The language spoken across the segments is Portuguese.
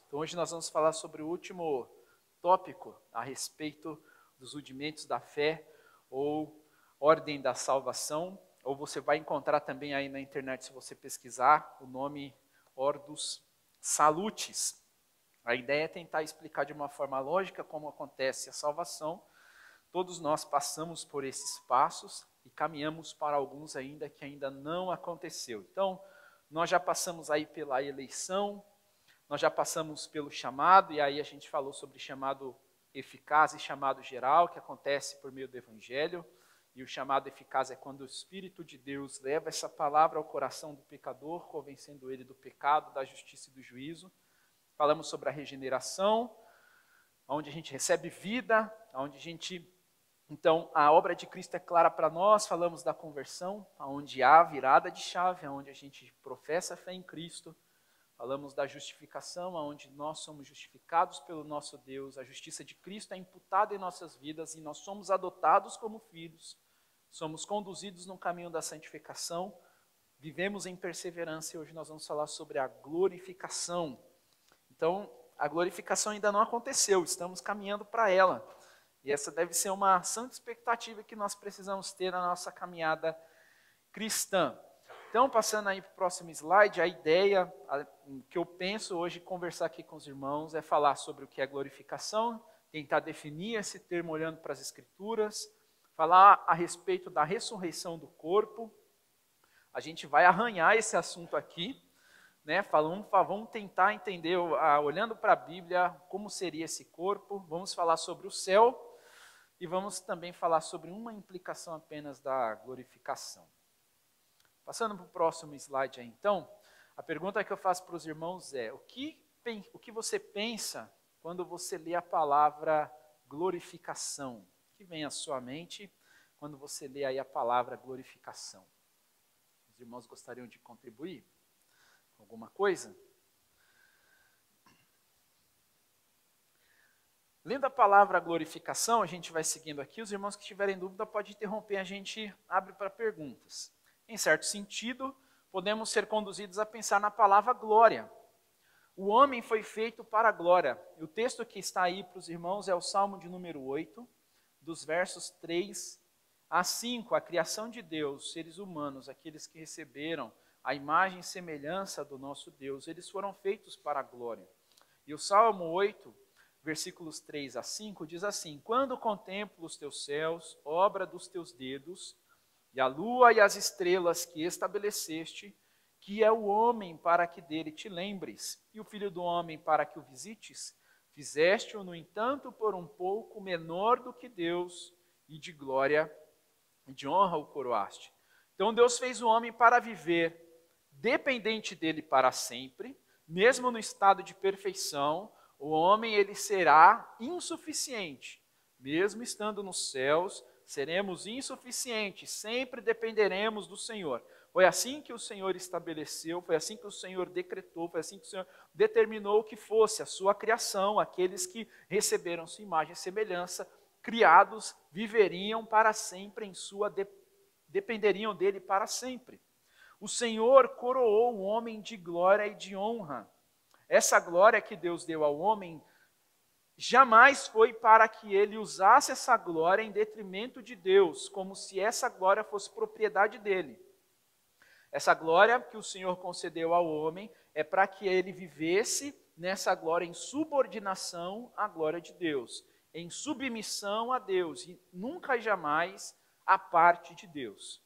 Então hoje nós vamos falar sobre o último tópico a respeito dos rudimentos da fé ou ordem da salvação, ou você vai encontrar também aí na internet, se você pesquisar, o nome Ordo Salutis. A ideia é tentar explicar de uma forma lógica como acontece a salvação. Todos nós passamos por esses passos e caminhamos para alguns ainda que ainda não aconteceu. Então, nós já passamos aí pela eleição, nós já passamos pelo chamado, e aí a gente falou sobre chamado eficaz e chamado geral, que acontece por meio do Evangelho. E o chamado eficaz é quando o Espírito de Deus leva essa palavra ao coração do pecador, convencendo ele do pecado, da justiça e do juízo. Falamos sobre a regeneração, onde a gente recebe vida, onde a gente... Então, a obra de Cristo é clara para nós. Falamos da conversão, onde há virada de chave, onde a gente professa a fé em Cristo. Falamos da justificação, onde nós somos justificados pelo nosso Deus. A justiça de Cristo é imputada em nossas vidas e nós somos adotados como filhos. Somos conduzidos no caminho da santificação. Vivemos em perseverança e hoje nós vamos falar sobre a glorificação. Então, a glorificação ainda não aconteceu, estamos caminhando para ela. E essa deve ser uma santa expectativa que nós precisamos ter na nossa caminhada cristã. Então, passando aí para o próximo slide, a ideia que eu penso hoje conversar aqui com os irmãos é falar sobre o que é glorificação, tentar definir esse termo olhando para as Escrituras, falar a respeito da ressurreição do corpo. A gente vai arranhar esse assunto aqui, né? Vamos tentar entender, olhando para a Bíblia, como seria esse corpo. Vamos falar sobre o céu e vamos também falar sobre uma implicação apenas da glorificação. Passando para o próximo slide aí, então, a pergunta que eu faço para os irmãos é: o que você pensa quando você lê a palavra glorificação? O que vem à sua mente quando você lê aí a palavra glorificação? Os irmãos gostariam de contribuir com alguma coisa? Lendo a palavra glorificação, a gente vai seguindo aqui. Os irmãos que tiverem dúvida podem interromper, a gente abre para perguntas. Em certo sentido, podemos ser conduzidos a pensar na palavra glória. O homem foi feito para a glória. E o texto que está aí para os irmãos é o Salmo de número 8, dos versos 3 a 5. A criação de Deus, seres humanos, aqueles que receberam a imagem e semelhança do nosso Deus, eles foram feitos para a glória. E o Salmo 8, versículos 3 a 5, diz assim: quando contemplo os teus céus, obra dos teus dedos, e a lua e as estrelas que estabeleceste, que é o homem para que dele te lembres, e o filho do homem para que o visites, fizeste-o, no entanto, por um pouco menor do que Deus, e de glória e de honra o coroaste. Então Deus fez o homem para viver dependente dele para sempre, mesmo no estado de perfeição. O homem ele será insuficiente, mesmo estando nos céus, seremos insuficientes, sempre dependeremos do Senhor. Foi assim que o Senhor estabeleceu, foi assim que o Senhor decretou, foi assim que o Senhor determinou que fosse a sua criação. Aqueles que receberam sua imagem e semelhança, criados, viveriam para sempre em sua, dependeriam dele para sempre. O Senhor coroou o homem de glória e de honra. Essa glória que Deus deu ao homem jamais foi para que ele usasse essa glória em detrimento de Deus, como se essa glória fosse propriedade dele. Essa glória que o Senhor concedeu ao homem é para que ele vivesse nessa glória em subordinação à glória de Deus, em submissão a Deus e nunca e jamais à parte de Deus.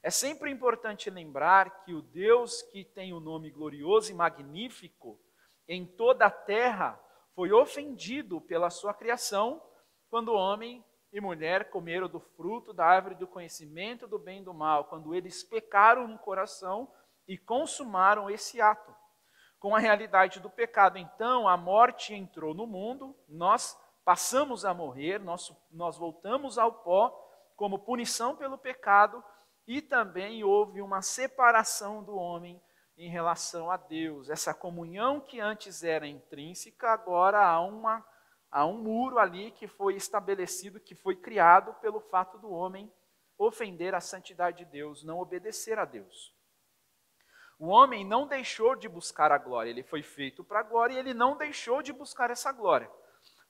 É sempre importante lembrar que o Deus que tem o nome glorioso e magnífico em toda a terra foi ofendido pela sua criação quando homem e mulher comeram do fruto da árvore do conhecimento do bem e do mal, quando eles pecaram no coração e consumaram esse ato. Com a realidade do pecado, então, a morte entrou no mundo, nós passamos a morrer, nós voltamos ao pó como punição pelo pecado, e também houve uma separação do homem em relação a Deus. Essa comunhão que antes era intrínseca, agora há um muro ali que foi estabelecido, que foi criado pelo fato do homem ofender a santidade de Deus, não obedecer a Deus. O homem não deixou de buscar a glória, ele foi feito para a glória e ele não deixou de buscar essa glória.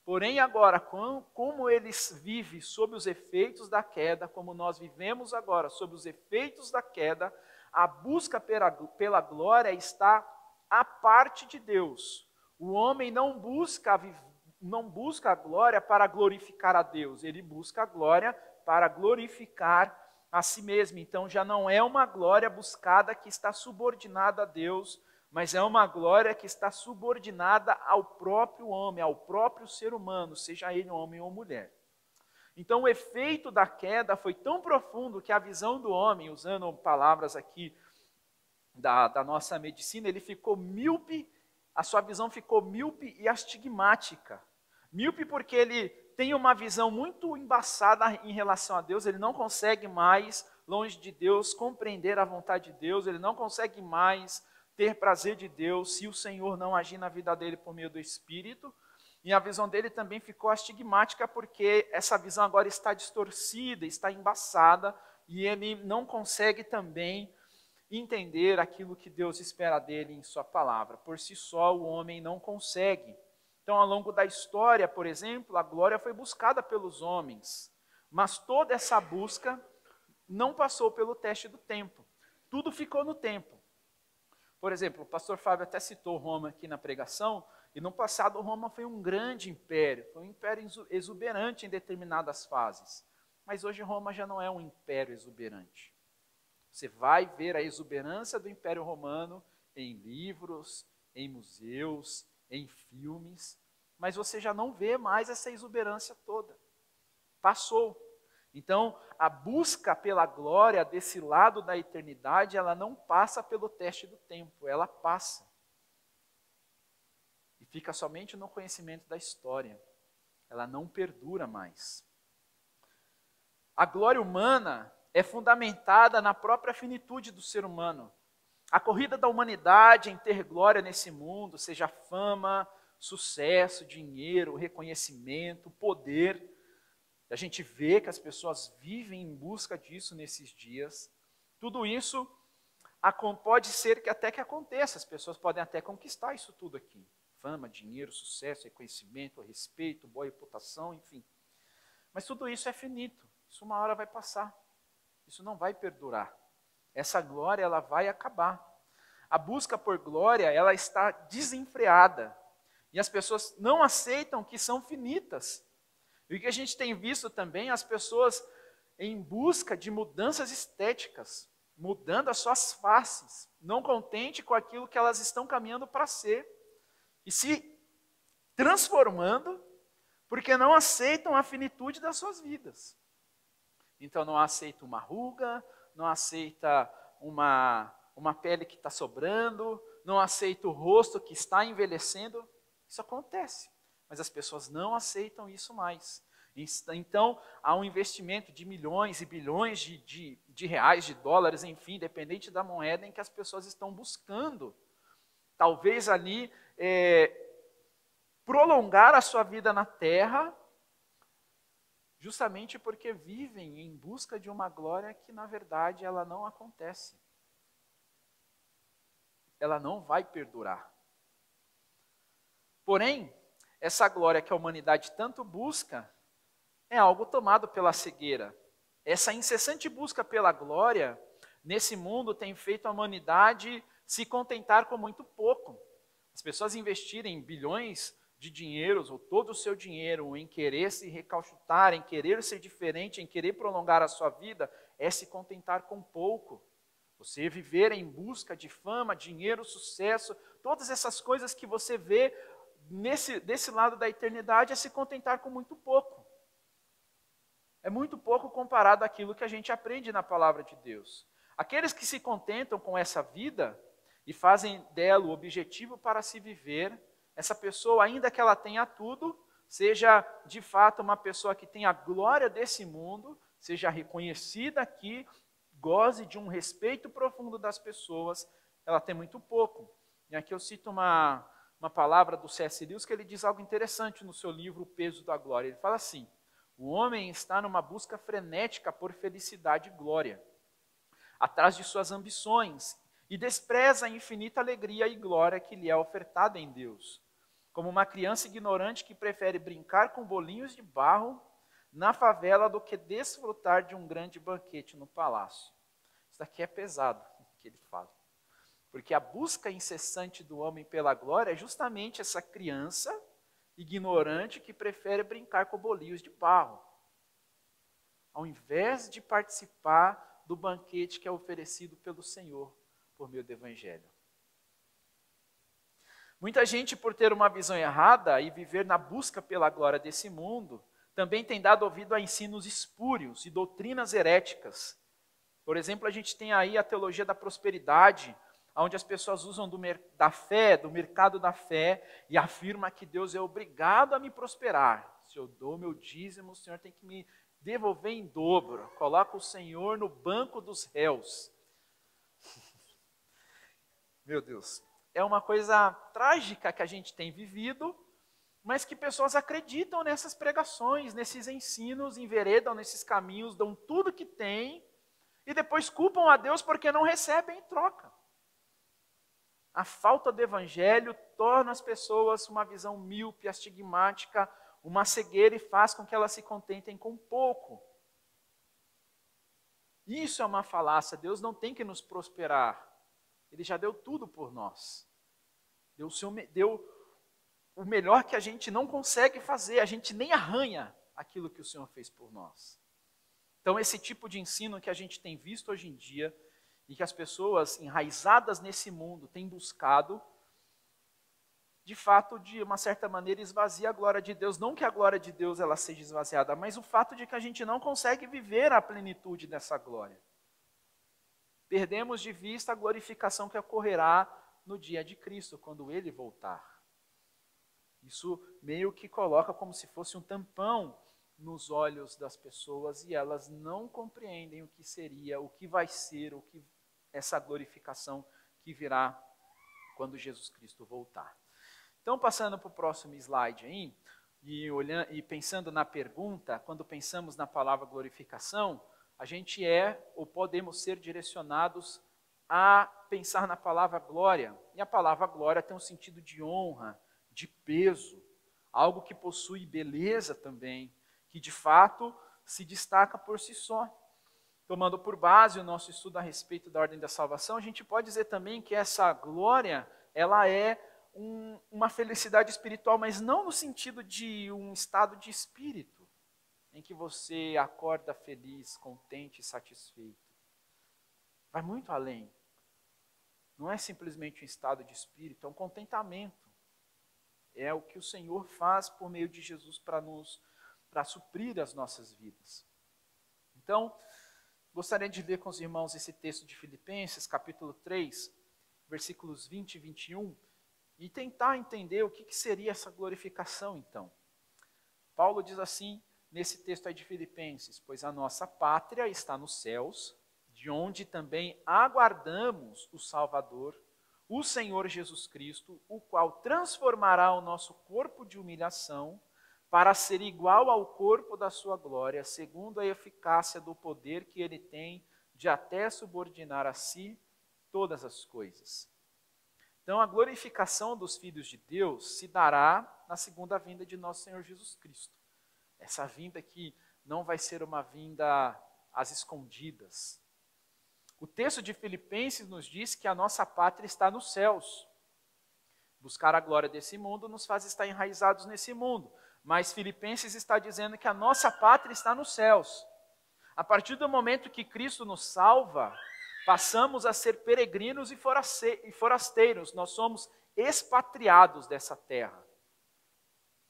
Porém, agora, como ele vive sob os efeitos da queda, como nós vivemos agora sob os efeitos da queda, a busca pela glória está à parte de Deus. O homem não busca a glória para glorificar a Deus, ele busca a glória para glorificar a si mesmo. Então já não é uma glória buscada que está subordinada a Deus, mas é uma glória que está subordinada ao próprio homem, ao próprio ser humano, seja ele homem ou mulher. Então o efeito da queda foi tão profundo que a visão do homem, usando palavras aqui da nossa medicina, ele ficou míope, a sua visão ficou míope e astigmática. Míope porque ele tem uma visão muito embaçada em relação a Deus, ele não consegue mais, longe de Deus, compreender a vontade de Deus, ele não consegue mais ter prazer de Deus se o Senhor não agir na vida dele por meio do Espírito. E a visão dele também ficou astigmática porque essa visão agora está distorcida, está embaçada, e ele não consegue também entender aquilo que Deus espera dele em sua palavra. Por si só, o homem não consegue. Então, ao longo da história, por exemplo, a glória foi buscada pelos homens, mas toda essa busca não passou pelo teste do tempo. Tudo ficou no tempo. Por exemplo, o pastor Fábio até citou Roma aqui na pregação, e no passado Roma foi um grande império, foi um império exuberante em determinadas fases. Mas hoje Roma já não é um império exuberante. Você vai ver a exuberância do Império Romano em livros, em museus, em filmes, mas você já não vê mais essa exuberância toda. Passou. Então, a busca pela glória desse lado da eternidade, ela não passa pelo teste do tempo, ela passa. E fica somente no conhecimento da história. Ela não perdura mais. A glória humana é fundamentada na própria finitude do ser humano. A corrida da humanidade em ter glória nesse mundo, seja fama, sucesso, dinheiro, reconhecimento, poder. A gente vê que as pessoas vivem em busca disso nesses dias. Tudo isso pode ser que até que aconteça, as pessoas podem até conquistar isso tudo aqui. Fama, dinheiro, sucesso, reconhecimento, respeito, boa reputação, enfim. Mas tudo isso é finito, isso uma hora vai passar. Isso não vai perdurar. Essa glória, ela vai acabar. A busca por glória, ela está desenfreada. E as pessoas não aceitam que são finitas. E o que a gente tem visto também, as pessoas em busca de mudanças estéticas, mudando as suas faces, não contente com aquilo que elas estão caminhando para ser, e se transformando, porque não aceitam a finitude das suas vidas. Então não aceita uma ruga, não aceita uma pele que está sobrando, não aceita o rosto que está envelhecendo. Isso acontece, mas as pessoas não aceitam isso mais. Então há um investimento de milhões e bilhões de reais, de dólares, enfim, independente da moeda em que as pessoas estão buscando. Talvez ali prolongar a sua vida na terra, justamente porque vivem em busca de uma glória que, na verdade, ela não acontece. Ela não vai perdurar. Porém, essa glória que a humanidade tanto busca é algo tomado pela cegueira. Essa incessante busca pela glória, nesse mundo, tem feito a humanidade se contentar com muito pouco. As pessoas investirem bilhões de dinheiros, ou todo o seu dinheiro, em querer se recauchutar, em querer ser diferente, em querer prolongar a sua vida, é se contentar com pouco. Você viver em busca de fama, dinheiro, sucesso, todas essas coisas que você vê desse lado da eternidade, é se contentar com muito pouco. É muito pouco comparado àquilo que a gente aprende na palavra de Deus. Aqueles que se contentam com essa vida e fazem dela o objetivo para se viver, essa pessoa, ainda que ela tenha tudo, seja de fato uma pessoa que tenha a glória desse mundo, seja reconhecida aqui, goze de um respeito profundo das pessoas, ela tem muito pouco. E aqui eu cito uma palavra do C.S. Lewis, que ele diz algo interessante no seu livro O Peso da Glória. Ele fala assim: o homem está numa busca frenética por felicidade e glória, atrás de suas ambições, e despreza a infinita alegria e glória que lhe é ofertada em Deus, como uma criança ignorante que prefere brincar com bolinhos de barro na favela do que desfrutar de um grande banquete no palácio. Isso daqui é pesado, o que ele fala. Porque a busca incessante do homem pela glória é justamente essa criança ignorante que prefere brincar com bolinhos de barro, ao invés de participar do banquete que é oferecido pelo Senhor por meio do Evangelho. Muita gente, por ter uma visão errada e viver na busca pela glória desse mundo, também tem dado ouvido a ensinos espúrios e doutrinas heréticas. Por exemplo, a gente tem aí a teologia da prosperidade, onde as pessoas usam da fé, do mercado da fé, e afirma que Deus é obrigado a me prosperar. Se eu dou meu dízimo, o Senhor tem que me devolver em dobro. Coloca o Senhor no banco dos réus. Meu Deus, é uma coisa trágica que a gente tem vivido, mas que pessoas acreditam nessas pregações, nesses ensinos, enveredam nesses caminhos, dão tudo que têm, e depois culpam a Deus porque não recebem em troca. A falta do Evangelho torna as pessoas uma visão míope, astigmática, uma cegueira e faz com que elas se contentem com pouco. Isso é uma falácia. Deus não tem que nos prosperar. Ele já deu tudo por nós. Deu o melhor que a gente não consegue fazer. A gente nem arranha aquilo que o Senhor fez por nós. Então, esse tipo de ensino que a gente tem visto hoje em dia, e que as pessoas enraizadas nesse mundo têm buscado, de fato, de uma certa maneira, esvazia a glória de Deus. Não que a glória de Deus ela seja esvaziada, mas o fato de que a gente não consegue viver a plenitude dessa glória. Perdemos de vista a glorificação que ocorrerá no dia de Cristo, quando Ele voltar. Isso meio que coloca como se fosse um tampão nos olhos das pessoas e elas não compreendem o que seria, o que vai ser, essa glorificação que virá quando Jesus Cristo voltar. Então, passando para o próximo slide aí, e pensando na pergunta, quando pensamos na palavra glorificação, a gente ou podemos ser direcionados a pensar na palavra glória. E a palavra glória tem um sentido de honra, de peso, algo que possui beleza também, que de fato se destaca por si só. Tomando por base o nosso estudo a respeito da ordem da salvação, a gente pode dizer também que essa glória, ela é uma felicidade espiritual, mas não no sentido de um estado de espírito, em que você acorda feliz, contente e satisfeito. Vai muito além. Não é simplesmente um estado de espírito, é um contentamento. É o que o Senhor faz por meio de Jesus para suprir as nossas vidas. Então, gostaria de ler com os irmãos esse texto de Filipenses, capítulo 3, versículos 20 e 21, e tentar entender o que seria essa glorificação, então. Paulo diz assim, nesse texto aí de Filipenses: pois a nossa pátria está nos céus, de onde também aguardamos o Salvador, o Senhor Jesus Cristo, o qual transformará o nosso corpo de humilhação para ser igual ao corpo da sua glória, segundo a eficácia do poder que ele tem de até subordinar a si todas as coisas. Então, a glorificação dos filhos de Deus se dará na segunda vinda de nosso Senhor Jesus Cristo. Essa vinda que não vai ser uma vinda às escondidas. O texto de Filipenses nos diz que a nossa pátria está nos céus. Buscar a glória desse mundo nos faz estar enraizados nesse mundo. Mas Filipenses está dizendo que a nossa pátria está nos céus. A partir do momento que Cristo nos salva, passamos a ser peregrinos e forasteiros. Nós somos expatriados dessa terra.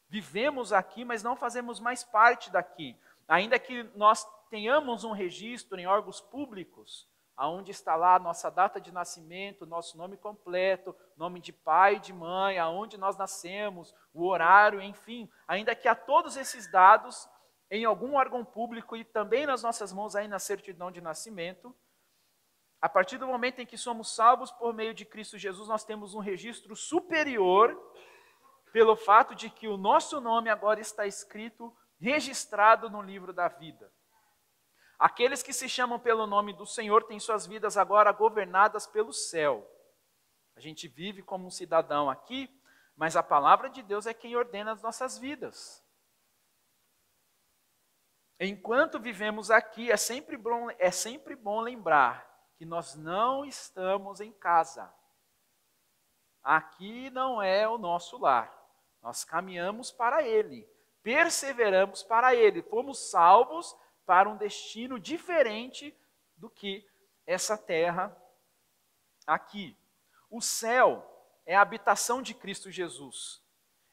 Vivemos aqui, mas não fazemos mais parte daqui. Ainda que nós tenhamos um registro em órgãos públicos, aonde está lá a nossa data de nascimento, nosso nome completo, nome de pai e de mãe, aonde nós nascemos, o horário, enfim, ainda que há todos esses dados em algum órgão público e também nas nossas mãos aí na certidão de nascimento, a partir do momento em que somos salvos por meio de Cristo Jesus, nós temos um registro superior pelo fato de que o nosso nome agora está escrito, registrado no livro da vida. Aqueles que se chamam pelo nome do Senhor têm suas vidas agora governadas pelo céu. A gente vive como um cidadão aqui, mas a palavra de Deus é quem ordena as nossas vidas. Enquanto vivemos aqui, é sempre bom lembrar que nós não estamos em casa. Aqui não é o nosso lar. Nós caminhamos para Ele, perseveramos para Ele. Fomos salvos para um destino diferente do que essa terra aqui. O céu é a habitação de Cristo Jesus.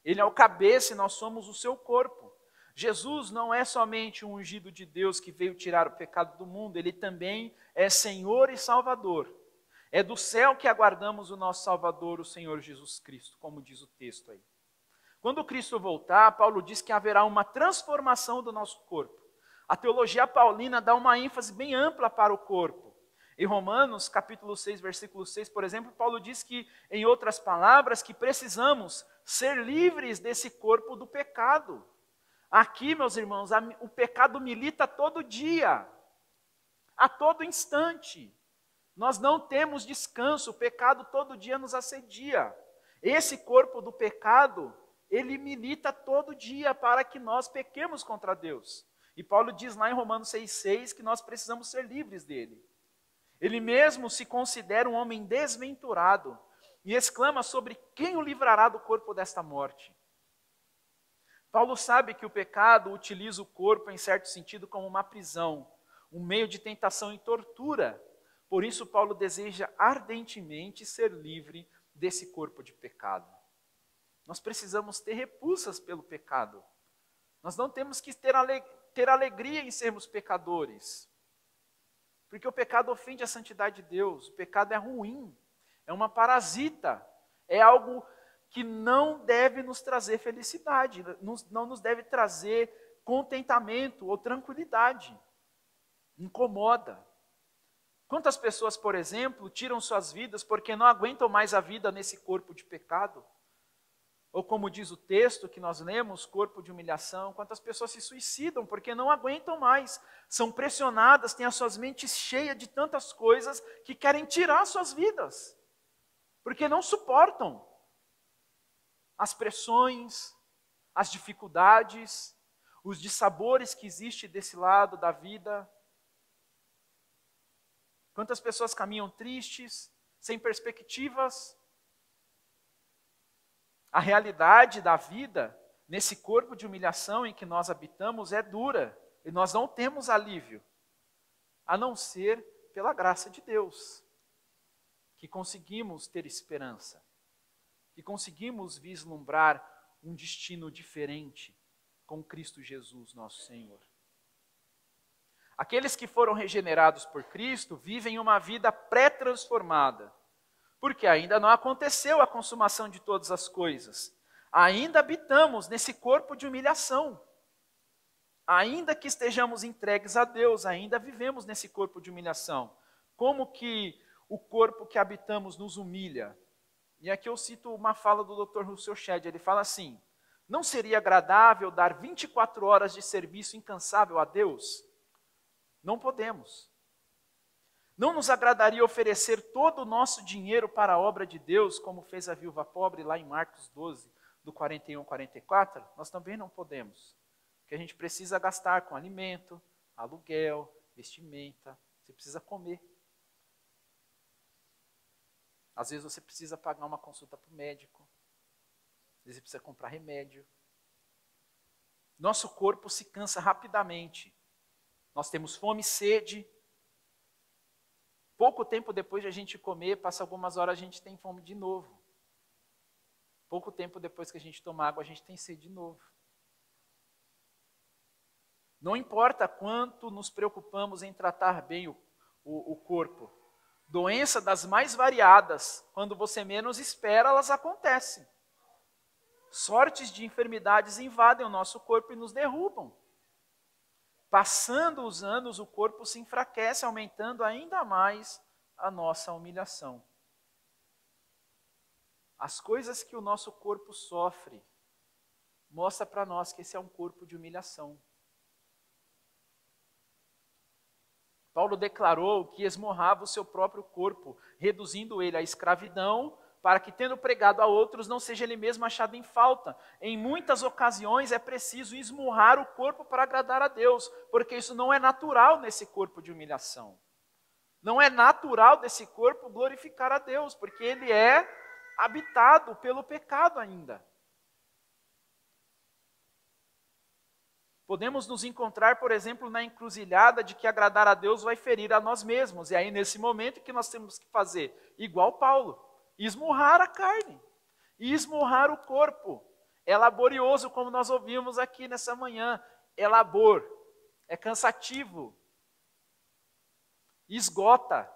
Ele é o cabeça e nós somos o seu corpo. Jesus não é somente um ungido de Deus que veio tirar o pecado do mundo, ele também é Senhor e Salvador. É do céu que aguardamos o nosso Salvador, o Senhor Jesus Cristo, como diz o texto aí. Quando Cristo voltar, Paulo diz que haverá uma transformação do nosso corpo. A teologia paulina dá uma ênfase bem ampla para o corpo. Em Romanos, capítulo 6, versículo 6, por exemplo, Paulo diz que, em outras palavras, que precisamos ser livres desse corpo do pecado. Aqui, meus irmãos, o pecado milita todo dia, a todo instante. Nós não temos descanso, o pecado todo dia nos assedia. Esse corpo do pecado, ele milita todo dia para que nós pequemos contra Deus. E Paulo diz lá em Romanos 6,6 que nós precisamos ser livres dele. Ele mesmo se considera um homem desventurado e exclama sobre quem o livrará do corpo desta morte. Paulo sabe que o pecado utiliza o corpo, em certo sentido, como uma prisão, um meio de tentação e tortura. Por isso, Paulo deseja ardentemente ser livre desse corpo de pecado. Nós precisamos ter repulsas pelo pecado. Nós não temos que ter alegria em sermos pecadores. Porque o pecado ofende a santidade de Deus. O pecado é ruim, é uma parasita, é algo que não deve nos trazer felicidade, não nos deve trazer contentamento ou tranquilidade. Incomoda. Quantas pessoas, por exemplo, tiram suas vidas porque não aguentam mais a vida nesse corpo de pecado? Ou como diz o texto que nós lemos, corpo de humilhação, quantas pessoas se suicidam porque não aguentam mais, são pressionadas, têm as suas mentes cheias de tantas coisas que querem tirar suas vidas, porque não suportam as pressões, as dificuldades, os dissabores que existem desse lado da vida. Quantas pessoas caminham tristes, sem perspectivas? A realidade da vida, nesse corpo de humilhação em que nós habitamos, é dura, e nós não temos alívio, a não ser pela graça de Deus, que conseguimos ter esperança, que conseguimos vislumbrar um destino diferente com Cristo Jesus, nosso Senhor. Aqueles que foram regenerados por Cristo vivem uma vida pré-transformada, porque ainda não aconteceu a consumação de todas as coisas. Ainda habitamos nesse corpo de humilhação. Ainda que estejamos entregues a Deus, ainda vivemos nesse corpo de humilhação. Como que o corpo que habitamos nos humilha? E aqui eu cito uma fala do Dr. Russell Shedd, ele fala assim: não seria agradável dar 24 horas de serviço incansável a Deus? Não podemos. Não nos agradaria oferecer todo o nosso dinheiro para a obra de Deus, como fez a viúva pobre lá em Marcos 12, do 41 ao 44? Nós também não podemos. Porque a gente precisa gastar com alimento, aluguel, vestimenta, você precisa comer. Às vezes você precisa pagar uma consulta para o médico. Às vezes você precisa comprar remédio. Nosso corpo se cansa rapidamente. Nós temos fome e sede. Pouco tempo depois de a gente comer, passa algumas horas, a gente tem fome de novo. Pouco tempo depois que a gente toma água, a gente tem sede de novo. Não importa quanto nos preocupamos em tratar bem o corpo. Doença das mais variadas, quando você menos espera, elas acontecem. Sortes de enfermidades invadem o nosso corpo e nos derrubam. Passando os anos, o corpo se enfraquece, aumentando ainda mais a nossa humilhação. As coisas que o nosso corpo sofre mostra para nós que esse é um corpo de humilhação. Paulo declarou que esmorrava o seu próprio corpo, reduzindo ele à escravidão, para que, tendo pregado a outros, não seja ele mesmo achado em falta. Em muitas ocasiões é preciso esmurrar o corpo para agradar a Deus, porque isso não é natural nesse corpo de humilhação. Não é natural desse corpo glorificar a Deus, porque ele é habitado pelo pecado ainda. Podemos nos encontrar, por exemplo, na encruzilhada de que agradar a Deus vai ferir a nós mesmos. E aí, nesse momento, o que nós temos que fazer? Igual Paulo, esmurrar a carne, esmurrar o corpo. É laborioso, como nós ouvimos aqui nessa manhã. É labor, é cansativo, esgota.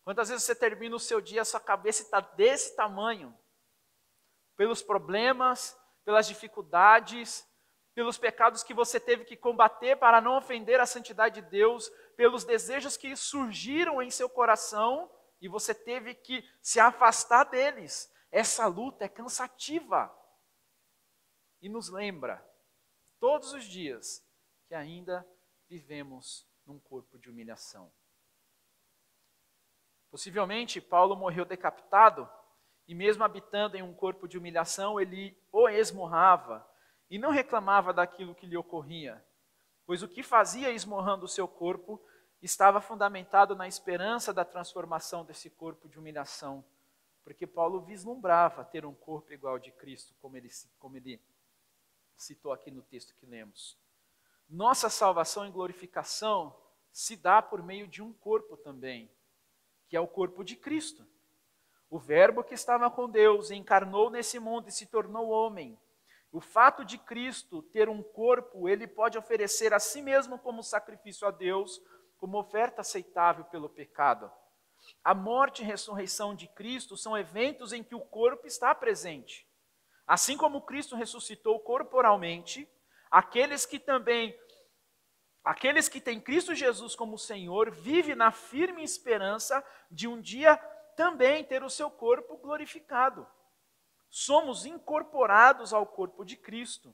Quantas vezes você termina o seu dia, a sua cabeça está desse tamanho? Pelos problemas, pelas dificuldades, pelos pecados que você teve que combater para não ofender a santidade de Deus, pelos desejos que surgiram em seu coração e você teve que se afastar deles. Essa luta é cansativa e nos lembra, todos os dias, que ainda vivemos num corpo de humilhação. Possivelmente, Paulo morreu decapitado e mesmo habitando em um corpo de humilhação, ele o esmurrava e não reclamava daquilo que lhe ocorria, pois o que fazia esmurrando o seu corpo estava fundamentado na esperança da transformação desse corpo de humilhação, porque Paulo vislumbrava ter um corpo igual ao de Cristo, como ele citou aqui no texto que lemos. Nossa salvação e glorificação se dá por meio de um corpo também, que é o corpo de Cristo. O Verbo que estava com Deus encarnou nesse mundo e se tornou homem. O fato de Cristo ter um corpo, ele pode oferecer a si mesmo como sacrifício a Deus, como oferta aceitável pelo pecado. A morte e ressurreição de Cristo são eventos em que o corpo está presente. Assim como Cristo ressuscitou corporalmente, aqueles que têm Cristo Jesus como Senhor, vivem na firme esperança de um dia também ter o seu corpo glorificado. Somos incorporados ao corpo de Cristo,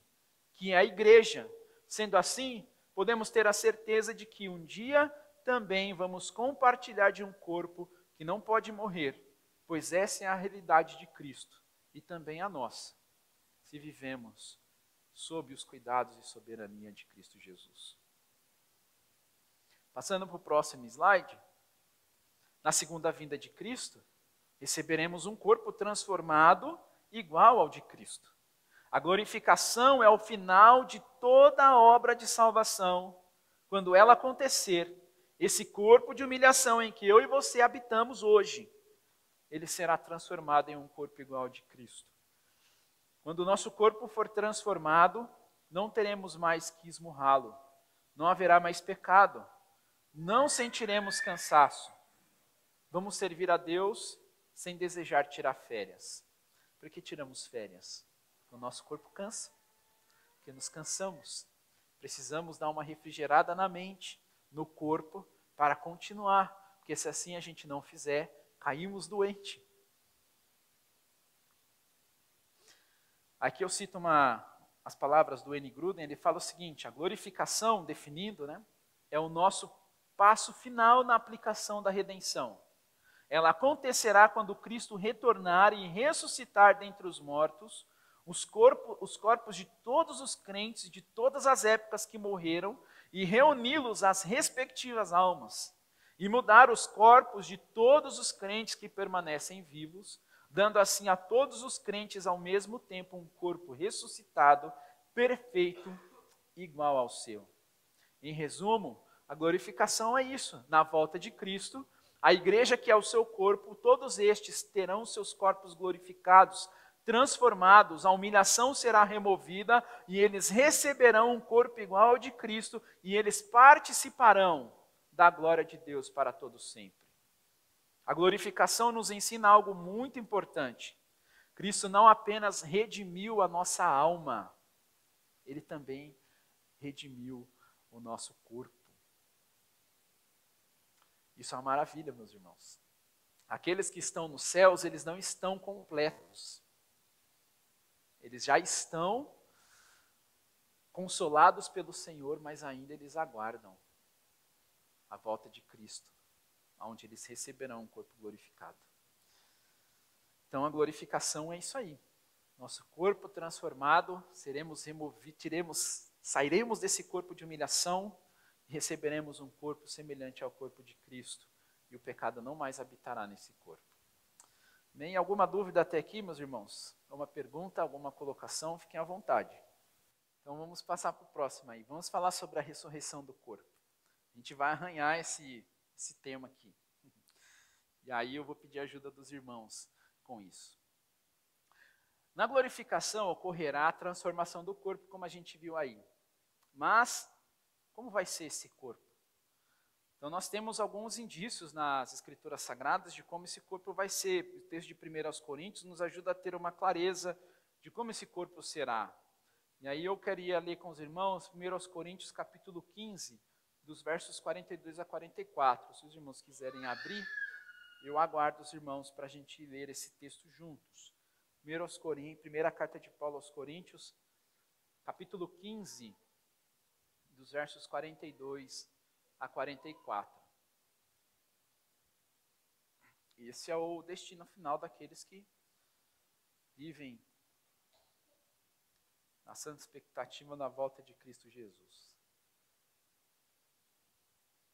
que é a igreja. Sendo assim, podemos ter a certeza de que um dia também vamos compartilhar de um corpo que não pode morrer, pois essa é a realidade de Cristo e também a nossa, se vivemos sob os cuidados e soberania de Cristo Jesus. Passando para o próximo slide, na segunda vinda de Cristo, receberemos um corpo transformado igual ao de Cristo. A glorificação é o final de toda a obra de salvação. Quando ela acontecer, esse corpo de humilhação em que eu e você habitamos hoje, ele será transformado em um corpo igual ao de Cristo. Quando o nosso corpo for transformado, não teremos mais que esmurrá-lo, não haverá mais pecado, não sentiremos cansaço. Vamos servir a Deus sem desejar tirar férias. Por que tiramos férias? O nosso corpo cansa, porque nos cansamos. Precisamos dar uma refrigerada na mente, no corpo, para continuar, porque se assim a gente não fizer, caímos doente. Aqui eu cito as palavras do N. Gruden, ele fala o seguinte: a glorificação, definindo, é o nosso passo final na aplicação da redenção. Ela acontecerá quando Cristo retornar e ressuscitar dentre os mortos os corpos de todos os crentes de todas as épocas que morreram e reuni-los às respectivas almas, e mudar os corpos de todos os crentes que permanecem vivos, dando assim a todos os crentes ao mesmo tempo um corpo ressuscitado, perfeito, igual ao seu. Em resumo, a glorificação é isso. Na volta de Cristo, a igreja que é o seu corpo, todos estes terão seus corpos glorificados, transformados, a humilhação será removida e eles receberão um corpo igual ao de Cristo e eles participarão da glória de Deus para todo sempre. A glorificação nos ensina algo muito importante. Cristo não apenas redimiu a nossa alma, ele também redimiu o nosso corpo. Isso é uma maravilha, meus irmãos. Aqueles que estão nos céus, eles não estão completos. Eles já estão consolados pelo Senhor, mas ainda eles aguardam. a volta de Cristo, onde eles receberão um corpo glorificado. Então a glorificação é isso aí. Nosso corpo transformado, sairemos desse corpo de humilhação e receberemos um corpo semelhante ao corpo de Cristo. E o pecado não mais habitará nesse corpo. Bem, alguma dúvida até aqui, meus irmãos? Alguma pergunta, alguma colocação? Fiquem à vontade. Então vamos passar para o próximo aí. Vamos falar sobre a ressurreição do corpo. A gente vai arranhar esse tema aqui. E aí eu vou pedir a ajuda dos irmãos com isso. Na glorificação ocorrerá a transformação do corpo, como a gente viu aí. Mas, como vai ser esse corpo? Então nós temos alguns indícios nas Escrituras Sagradas de como esse corpo vai ser. O texto de 1 Coríntios nos ajuda a ter uma clareza de como esse corpo será. E aí eu queria ler com os irmãos 1 Coríntios capítulo 15, dos versos 42 a 44. Se os irmãos quiserem abrir, eu aguardo os irmãos para a gente ler esse texto juntos. Primeira carta de Paulo aos Coríntios, capítulo 15, dos versos 42 a 44. Esse é o destino final daqueles que vivem na santa expectativa da volta de Cristo Jesus.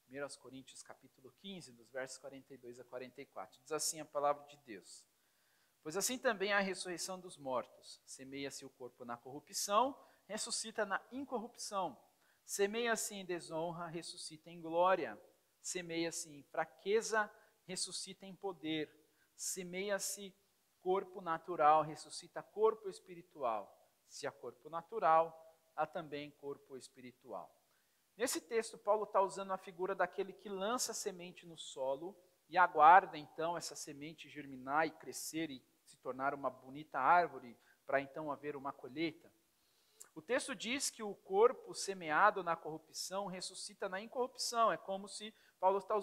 1 Coríntios capítulo 15, dos versos 42 a 44. Diz assim a palavra de Deus: Pois assim também a ressurreição dos mortos. Semeia-se o corpo na corrupção, ressuscita na incorrupção. Semeia-se em desonra, ressuscita em glória. Semeia-se em fraqueza, ressuscita em poder. Semeia-se corpo natural, ressuscita corpo espiritual. Se há corpo natural, há também corpo espiritual. Nesse texto, Paulo está usando a figura daquele que lança a semente no solo e aguarda então essa semente germinar e crescer e se tornar uma bonita árvore para então haver uma colheita. O texto diz que o corpo semeado na corrupção ressuscita na incorrupção. É como se Paulo está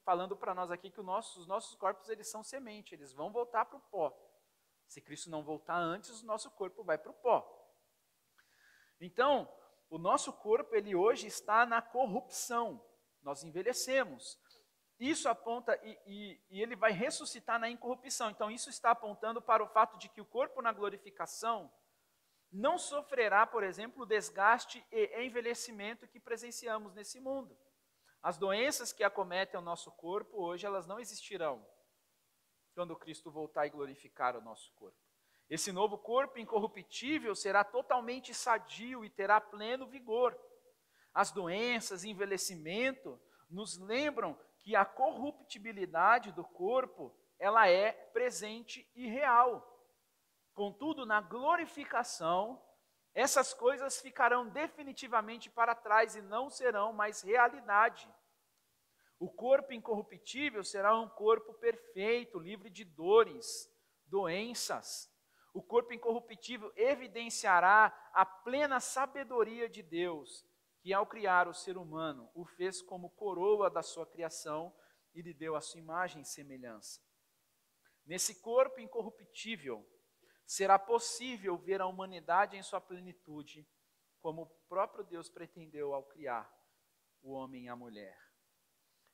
falando para nós aqui que os nossos corpos eles são semente, eles vão voltar para o pó. Se Cristo não voltar antes, o nosso corpo vai para o pó. Então, o nosso corpo ele hoje está na corrupção. Nós envelhecemos. Isso aponta, e ele vai ressuscitar na incorrupção. Então, isso está apontando para o fato de que o corpo na glorificação não sofrerá, por exemplo, o desgaste e envelhecimento que presenciamos nesse mundo. As doenças que acometem o nosso corpo, hoje, elas não existirão quando Cristo voltar e glorificar o nosso corpo. Esse novo corpo incorruptível será totalmente sadio e terá pleno vigor. As doenças e envelhecimento nos lembram que a corruptibilidade do corpo, ela é presente e real. Contudo, na glorificação, essas coisas ficarão definitivamente para trás e não serão mais realidade. O corpo incorruptível será um corpo perfeito, livre de dores, doenças. O corpo incorruptível evidenciará a plena sabedoria de Deus, que ao criar o ser humano, o fez como coroa da sua criação e lhe deu a sua imagem e semelhança. Nesse corpo incorruptível, será possível ver a humanidade em sua plenitude, como o próprio Deus pretendeu ao criar o homem e a mulher.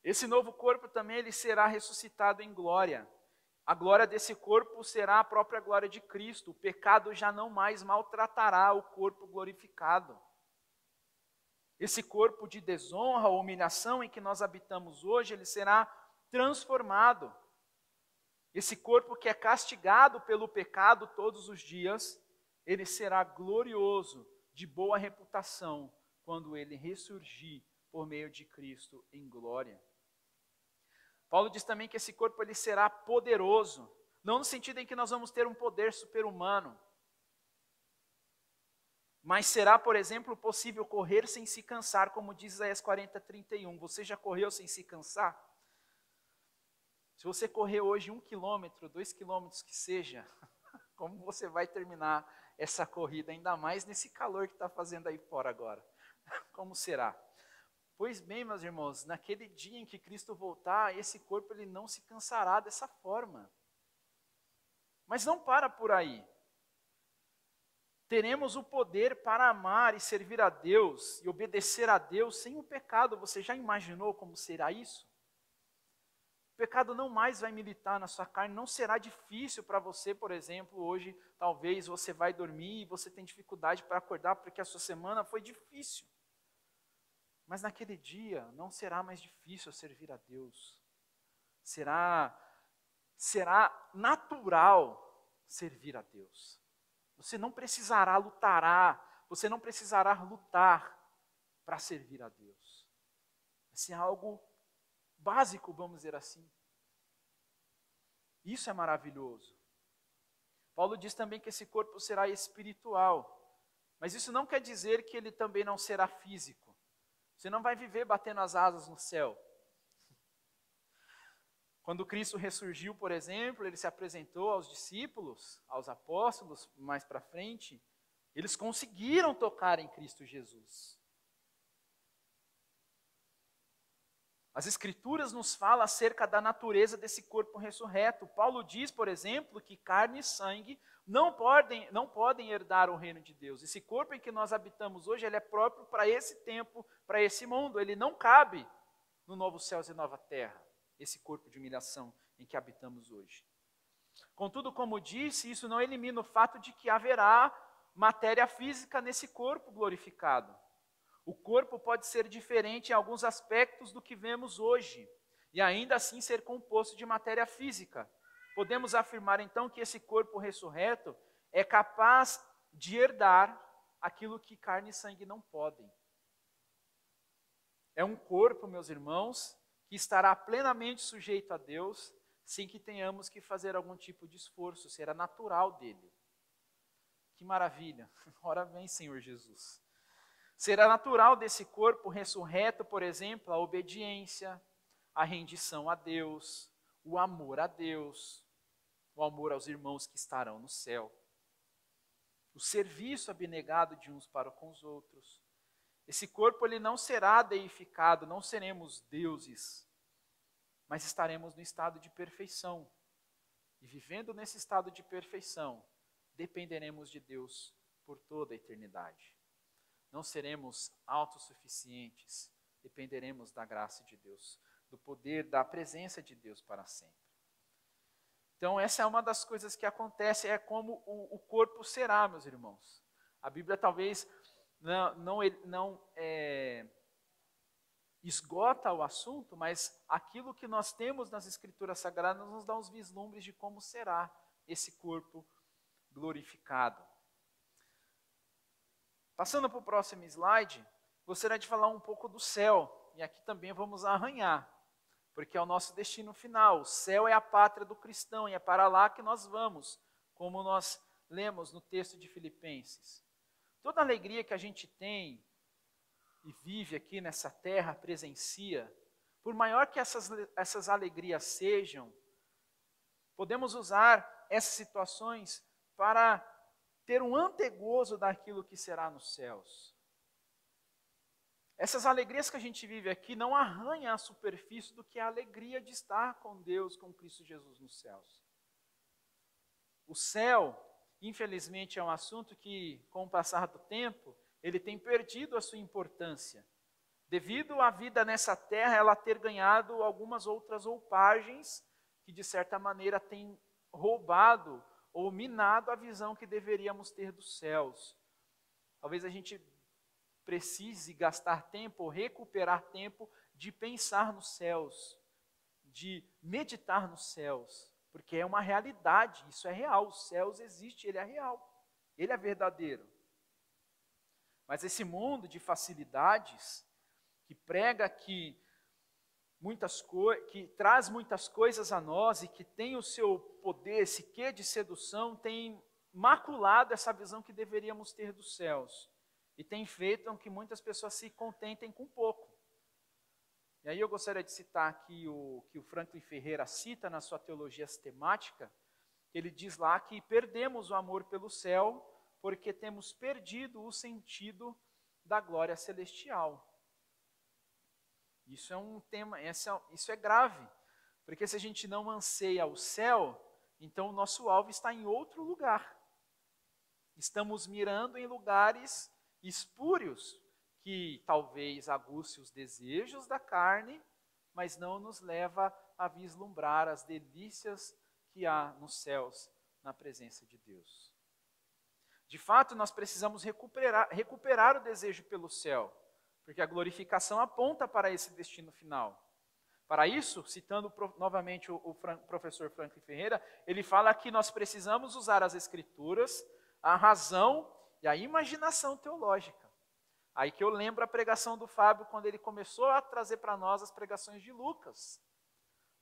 Esse novo corpo também ele será ressuscitado em glória. A glória desse corpo será a própria glória de Cristo. O pecado já não mais maltratará o corpo glorificado. Esse corpo de desonra ou humilhação em que nós habitamos hoje, ele será transformado. Esse corpo que é castigado pelo pecado todos os dias, ele será glorioso, de boa reputação, quando ele ressurgir por meio de Cristo em glória. Paulo diz também que esse corpo ele será poderoso, não no sentido em que nós vamos ter um poder super-humano, mas será, por exemplo, possível correr sem se cansar, como diz Isaías 40:31. Você já correu sem se cansar? Se você correr hoje 1 quilômetro, 2 quilômetros que seja, como você vai terminar essa corrida, ainda mais nesse calor que está fazendo aí fora agora? Como será? Pois bem, meus irmãos, naquele dia em que Cristo voltar, esse corpo ele não se cansará dessa forma. Mas não para por aí. teremos o poder para amar e servir a Deus e obedecer a Deus sem o pecado. Você já imaginou como será isso? O pecado não mais vai militar na sua carne, não será difícil para você, por exemplo, hoje talvez você vai dormir e você tem dificuldade para acordar porque a sua semana foi difícil. Mas naquele dia não será mais difícil servir a Deus. Será natural servir a Deus. Você não precisará lutar para servir a Deus. Vai ser algo básico, vamos dizer assim. Isso é maravilhoso. Paulo diz também que esse corpo será espiritual, mas isso não quer dizer que ele também não será físico. Você não vai viver batendo as asas no céu. Quando Cristo ressurgiu, por exemplo, ele se apresentou aos discípulos, aos apóstolos, mais para frente, eles conseguiram tocar em Cristo Jesus. As Escrituras nos falam acerca da natureza desse corpo ressurreto. Paulo diz, por exemplo, que carne e sangue não podem herdar o reino de Deus. Esse corpo em que nós habitamos hoje, ele é próprio para esse tempo, para esse mundo. Ele não cabe no novo céus e nova terra, esse corpo de humilhação em que habitamos hoje. Contudo, como disse, isso não elimina o fato de que haverá matéria física nesse corpo glorificado. O corpo pode ser diferente em alguns aspectos do que vemos hoje, e ainda assim ser composto de matéria física. Podemos afirmar então que esse corpo ressurreto é capaz de herdar aquilo que carne e sangue não podem. É um corpo, meus irmãos, que estará plenamente sujeito a Deus, sem que tenhamos que fazer algum tipo de esforço, será natural dele. Que maravilha! Ora bem, Senhor Jesus. Será natural desse corpo ressurreto, por exemplo, a obediência, a rendição a Deus, o amor a Deus, o amor aos irmãos que estarão no céu, o serviço abnegado de uns para com os outros. Esse corpo ele não será deificado, não seremos deuses, mas estaremos no estado de perfeição. E vivendo nesse estado de perfeição, dependeremos de Deus por toda a eternidade. Não seremos autossuficientes, dependeremos da graça de Deus, do poder, da presença de Deus para sempre. Então essa é uma das coisas que acontece, é como o corpo será, meus irmãos. A Bíblia talvez não esgota o assunto, mas aquilo que nós temos nas Escrituras Sagradas nos dá uns vislumbres de como será esse corpo glorificado. Passando para o próximo slide, gostaria de falar um pouco do céu, e aqui também vamos arranhar, porque é o nosso destino final. O céu é a pátria do cristão, e é para lá que nós vamos, como nós lemos no texto de Filipenses. Toda a alegria que a gente tem e vive aqui nessa terra, presencia, por maior que essas alegrias sejam, podemos usar essas situações para ter um antegozo daquilo que será nos céus. Essas alegrias que a gente vive aqui não arranham a superfície do que é a alegria de estar com Deus, com Cristo Jesus nos céus. O céu, infelizmente, é um assunto que, com o passar do tempo, ele tem perdido a sua importância. Devido à vida nessa terra, ela ter ganhado algumas outras roupagens que, de certa maneira, têm roubado ou minado a visão que deveríamos ter dos céus. Talvez a gente precise gastar tempo, ou recuperar tempo de pensar nos céus, de meditar nos céus, porque é uma realidade, isso é real, os céus existem, ele é real, ele é verdadeiro. Mas esse mundo de facilidades, que prega que traz muitas coisas a nós e que tem o seu poder, esse quê de sedução, tem maculado essa visão que deveríamos ter dos céus. E tem feito com que muitas pessoas se contentem com pouco. E aí eu gostaria de citar aqui o que o Franklin Ferreira cita na sua teologia sistemática. Ele diz lá que perdemos o amor pelo céu porque temos perdido o sentido da glória celestial. Isso é um tema, isso é grave, porque se a gente não anseia o céu, então o nosso alvo está em outro lugar. Estamos mirando em lugares espúrios, que talvez aguce os desejos da carne, mas não nos leva a vislumbrar as delícias que há nos céus na presença de Deus. De fato, nós precisamos recuperar o desejo pelo céu, porque a glorificação aponta para esse destino final. Para isso, citando novamente o professor Franklin Ferreira, ele fala que nós precisamos usar as Escrituras, a razão e a imaginação teológica. Aí que eu lembro a pregação do Fábio, quando ele começou a trazer para nós as pregações de Lucas,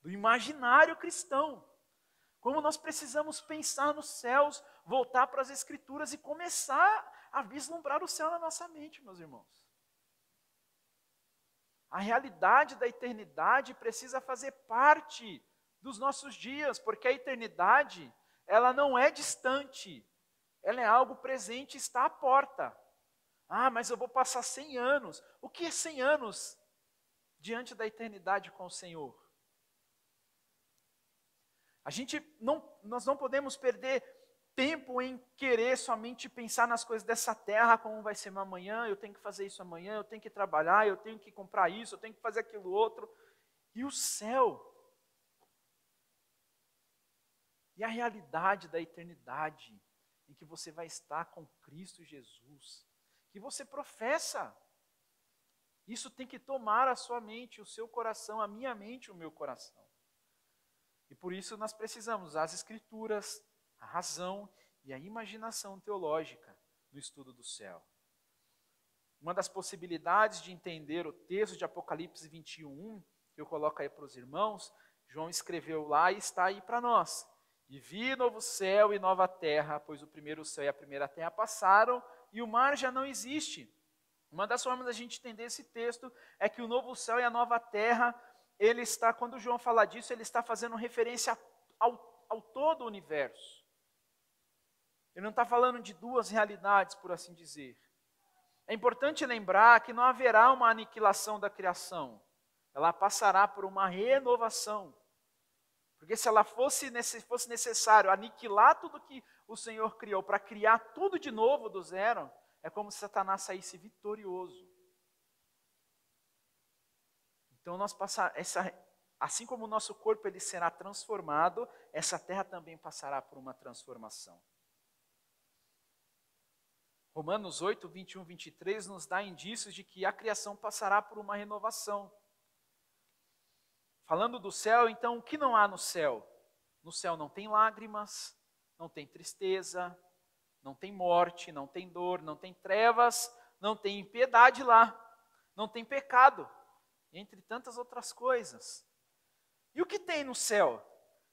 do imaginário cristão. Como nós precisamos pensar nos céus, voltar para as Escrituras e começar a vislumbrar o céu na nossa mente, meus irmãos. A realidade da eternidade precisa fazer parte dos nossos dias, porque a eternidade, ela não é distante, ela é algo presente, está à porta. Ah, mas eu vou passar 100 anos. O que é 100 anos diante da eternidade com o Senhor? Nós não podemos perder tempo em querer somente pensar nas coisas dessa terra, como vai ser amanhã, eu tenho que fazer isso amanhã, eu tenho que trabalhar, eu tenho que comprar isso, eu tenho que fazer aquilo outro. E o céu? E a realidade da eternidade, em que você vai estar com Cristo Jesus, que você professa. Isso tem que tomar a sua mente, o seu coração, a minha mente, o meu coração. E por isso nós precisamos das Escrituras, a razão e a imaginação teológica no estudo do céu. Uma das possibilidades de entender o texto de Apocalipse 21, que eu coloco aí para os irmãos, João escreveu lá e está aí para nós. E vi novo céu e nova terra, pois o primeiro céu e a primeira terra passaram e o mar já não existe. Uma das formas da gente entender esse texto é que o novo céu e a nova terra, ele está, quando João fala disso, ele está fazendo referência ao todo o universo. Ele não está falando de duas realidades, por assim dizer. É importante lembrar que não haverá uma aniquilação da criação. Ela passará por uma renovação. Porque se fosse necessário aniquilar tudo que o Senhor criou para criar tudo de novo do zero, é como se Satanás saísse vitorioso. Então assim como o nosso corpo ele será transformado, essa terra também passará por uma transformação. Romanos 8, 21, 23 nos dá indícios de que a criação passará por uma renovação. Falando do céu, então, o que não há no céu? No céu não tem lágrimas, não tem tristeza, não tem morte, não tem dor, não tem trevas, não tem impiedade lá, não tem pecado, entre tantas outras coisas. E o que tem no céu?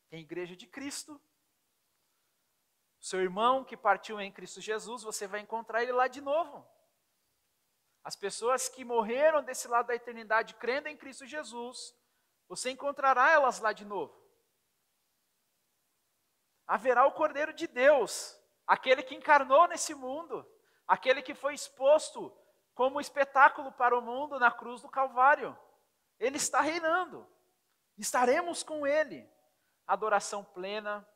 Tem a igreja de Cristo. Seu irmão que partiu em Cristo Jesus, você vai encontrar ele lá de novo. As pessoas que morreram desse lado da eternidade, crendo em Cristo Jesus, você encontrará elas lá de novo. Haverá o Cordeiro de Deus, aquele que encarnou nesse mundo, aquele que foi exposto como espetáculo para o mundo na cruz do Calvário. Ele está reinando. Estaremos com ele. Adoração plena.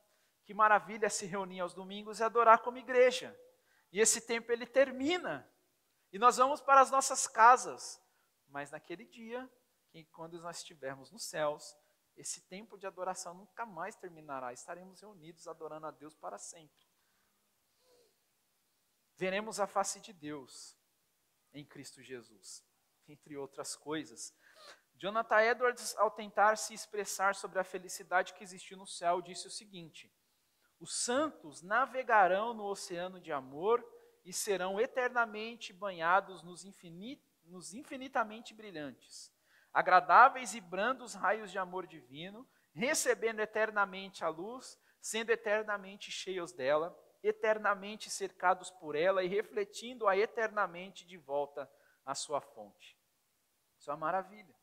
Que maravilha se reunir aos domingos e adorar como igreja. E esse tempo ele termina. E nós vamos para as nossas casas. Mas naquele dia, quando nós estivermos nos céus, esse tempo de adoração nunca mais terminará. Estaremos reunidos adorando a Deus para sempre. Veremos a face de Deus em Cristo Jesus, entre outras coisas. Jonathan Edwards, ao tentar se expressar sobre a felicidade que existiu no céu, disse o seguinte: os santos navegarão no oceano de amor e serão eternamente banhados nos infinitamente brilhantes, agradáveis e brandos raios de amor divino, recebendo eternamente a luz, sendo eternamente cheios dela, eternamente cercados por ela e refletindo-a eternamente de volta à sua fonte. Isso é uma maravilha.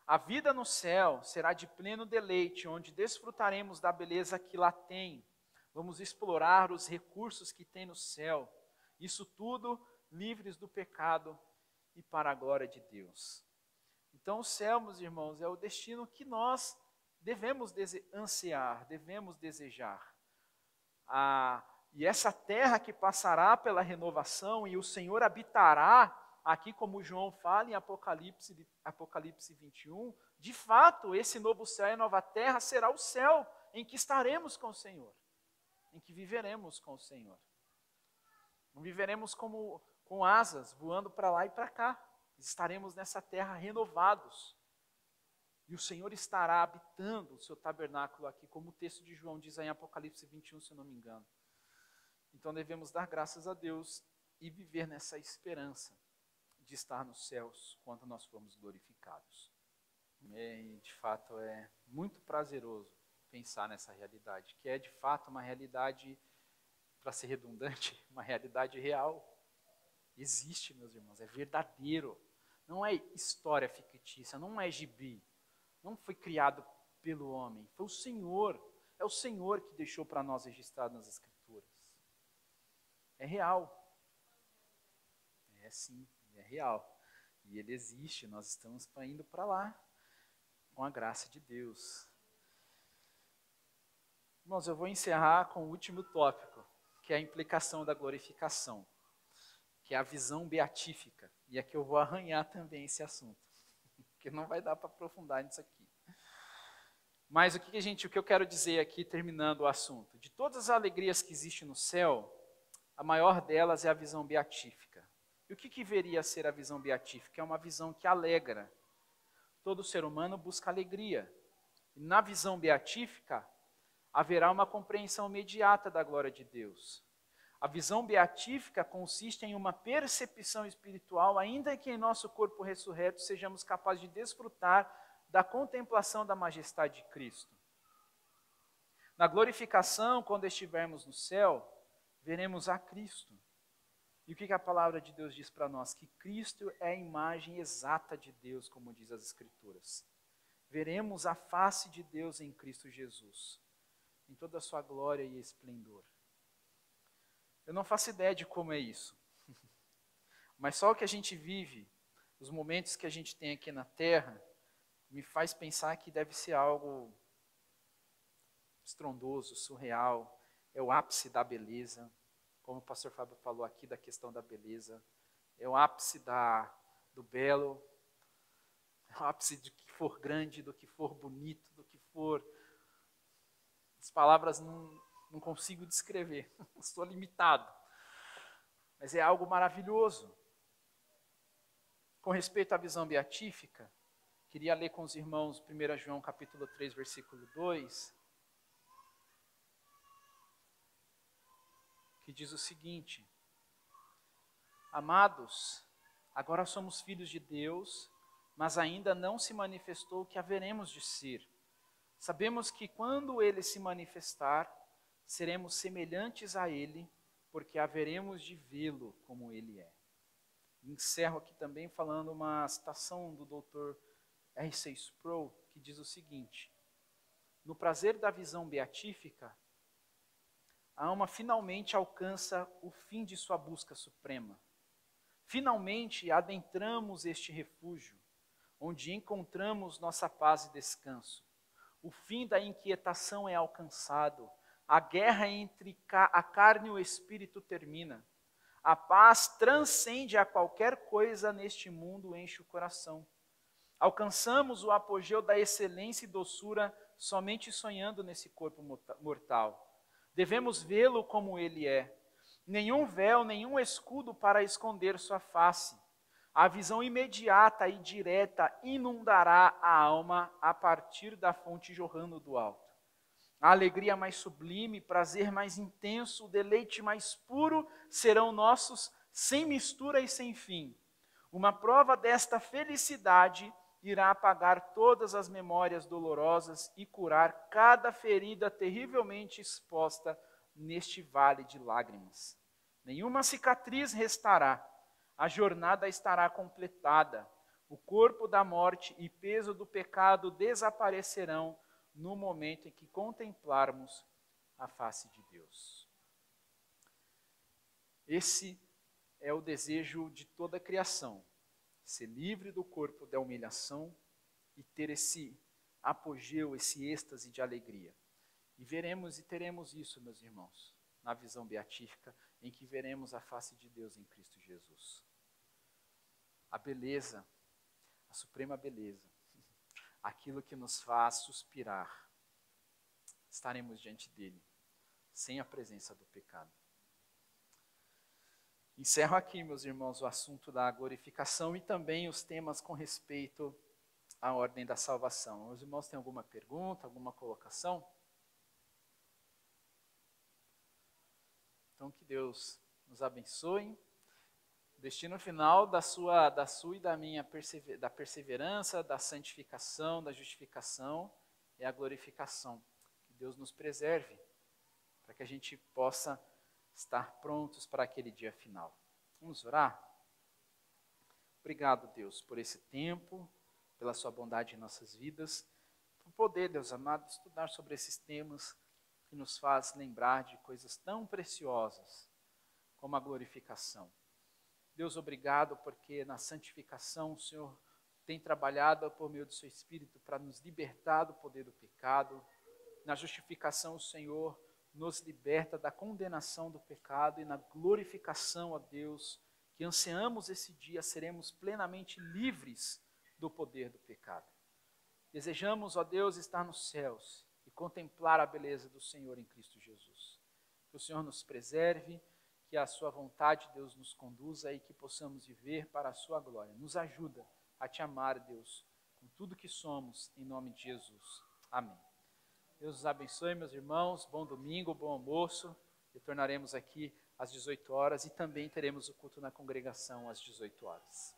A vida no céu será de pleno deleite, onde desfrutaremos da beleza que lá tem. Vamos explorar os recursos que tem no céu. Isso tudo livres do pecado e para a glória de Deus. Então o céu, meus irmãos, é o destino que nós devemos ansiar, devemos desejar. E essa terra que passará pela renovação e o Senhor habitará, aqui como João fala em Apocalipse 21, de fato, esse novo céu e nova terra será o céu em que estaremos com o Senhor, em que viveremos com o Senhor. Não viveremos como com asas, voando para lá e para cá. Estaremos nessa terra renovados. E o Senhor estará habitando o seu tabernáculo aqui, como o texto de João diz aí em Apocalipse 21, se eu não me engano. Então devemos dar graças a Deus e viver nessa esperança de estar nos céus quando nós formos glorificados. E de fato é muito prazeroso pensar nessa realidade, que é de fato uma realidade, para ser redundante, uma realidade real. Existe, meus irmãos, é verdadeiro. Não é história fictícia, não é gibi. Não foi criado pelo homem, foi o Senhor. É o Senhor que deixou para nós registrado nas Escrituras. É real. É sim, é real. E ele existe, nós estamos indo para lá, com a graça de Deus. Irmãos, eu vou encerrar com o último tópico, que é a implicação da glorificação, que é a visão beatífica. E aqui eu vou arranhar também esse assunto, porque não vai dar para aprofundar nisso aqui. Mas o que eu quero dizer aqui, terminando o assunto? De todas as alegrias que existem no céu, a maior delas é a visão beatífica. E o que viria a ser a visão beatífica? É uma visão que alegra. Todo ser humano busca alegria. E na visão beatífica, haverá uma compreensão imediata da glória de Deus. A visão beatífica consiste em uma percepção espiritual, ainda que em nosso corpo ressurreto sejamos capazes de desfrutar da contemplação da majestade de Cristo. Na glorificação, quando estivermos no céu, veremos a Cristo. E o que a palavra de Deus diz para nós? Que Cristo é a imagem exata de Deus, como diz as Escrituras. Veremos a face de Deus em Cristo Jesus, em toda a sua glória e esplendor. Eu não faço ideia de como é isso, mas só o que a gente vive, os momentos que a gente tem aqui na terra, me faz pensar que deve ser algo estrondoso, surreal, é o ápice da beleza, como o pastor Fábio falou aqui da questão da beleza, é o ápice do belo, é o ápice do que for grande, do que for bonito, do que for... As palavras não consigo descrever, estou limitado, mas é algo maravilhoso. Com respeito à visão beatífica, queria ler com os irmãos 1 João capítulo 3, versículo 2, que diz o seguinte: Amados, agora somos filhos de Deus, mas ainda não se manifestou o que haveremos de ser. Sabemos que quando Ele se manifestar, seremos semelhantes a Ele, porque haveremos de vê-lo como Ele é. Encerro aqui também falando uma citação do Dr. R.C. Sproul, que diz o seguinte: no prazer da visão beatífica, a alma finalmente alcança o fim de sua busca suprema. Finalmente adentramos este refúgio, onde encontramos nossa paz e descanso. O fim da inquietação é alcançado, a guerra entre a carne e o espírito termina. A paz transcende a qualquer coisa neste mundo, enche o coração. Alcançamos o apogeu da excelência e doçura somente sonhando nesse corpo mortal. Devemos vê-lo como ele é. Nenhum véu, nenhum escudo para esconder sua face. A visão imediata e direta inundará a alma a partir da fonte jorrando do alto. A alegria mais sublime, prazer mais intenso, o deleite mais puro serão nossos, sem mistura e sem fim. Uma prova desta felicidade irá apagar todas as memórias dolorosas e curar cada ferida terrivelmente exposta neste vale de lágrimas. Nenhuma cicatriz restará, a jornada estará completada, o corpo da morte e peso do pecado desaparecerão no momento em que contemplarmos a face de Deus. Esse é o desejo de toda a criação, ser livre do corpo da humilhação e ter esse apogeu, esse êxtase de alegria. E veremos e teremos isso, meus irmãos. na visão beatífica, em que veremos a face de Deus em Cristo Jesus. A beleza, a suprema beleza, aquilo que nos faz suspirar, estaremos diante dele, sem a presença do pecado. Encerro aqui, meus irmãos, o assunto da glorificação e também os temas com respeito à ordem da salvação. Meus irmãos, têm alguma pergunta, alguma colocação? Então, que Deus nos abençoe. O destino final da sua e da minha da perseverança, da santificação, da justificação, é a glorificação. Que Deus nos preserve, para que a gente possa estar prontos para aquele dia final. Vamos orar? Obrigado, Deus, por esse tempo, pela sua bondade em nossas vidas, por poder, Deus amado, estudar sobre esses temas que nos faz lembrar de coisas tão preciosas como a glorificação. Deus, obrigado porque na santificação o Senhor tem trabalhado por meio do seu Espírito para nos libertar do poder do pecado. Na justificação o Senhor nos liberta da condenação do pecado, e na glorificação, ó Deus, que ansiamos esse dia, seremos plenamente livres do poder do pecado. Desejamos, ó Deus, estar nos céus e contemplar a beleza do Senhor em Cristo Jesus. Que o Senhor nos preserve, que a sua vontade, Deus, nos conduza e que possamos viver para a sua glória. Nos ajuda a te amar, Deus, com tudo que somos, em nome de Jesus. Amém. Deus os abençoe, meus irmãos. Bom domingo, bom almoço. Retornaremos aqui às 18 horas e também teremos o culto na congregação às 18 horas.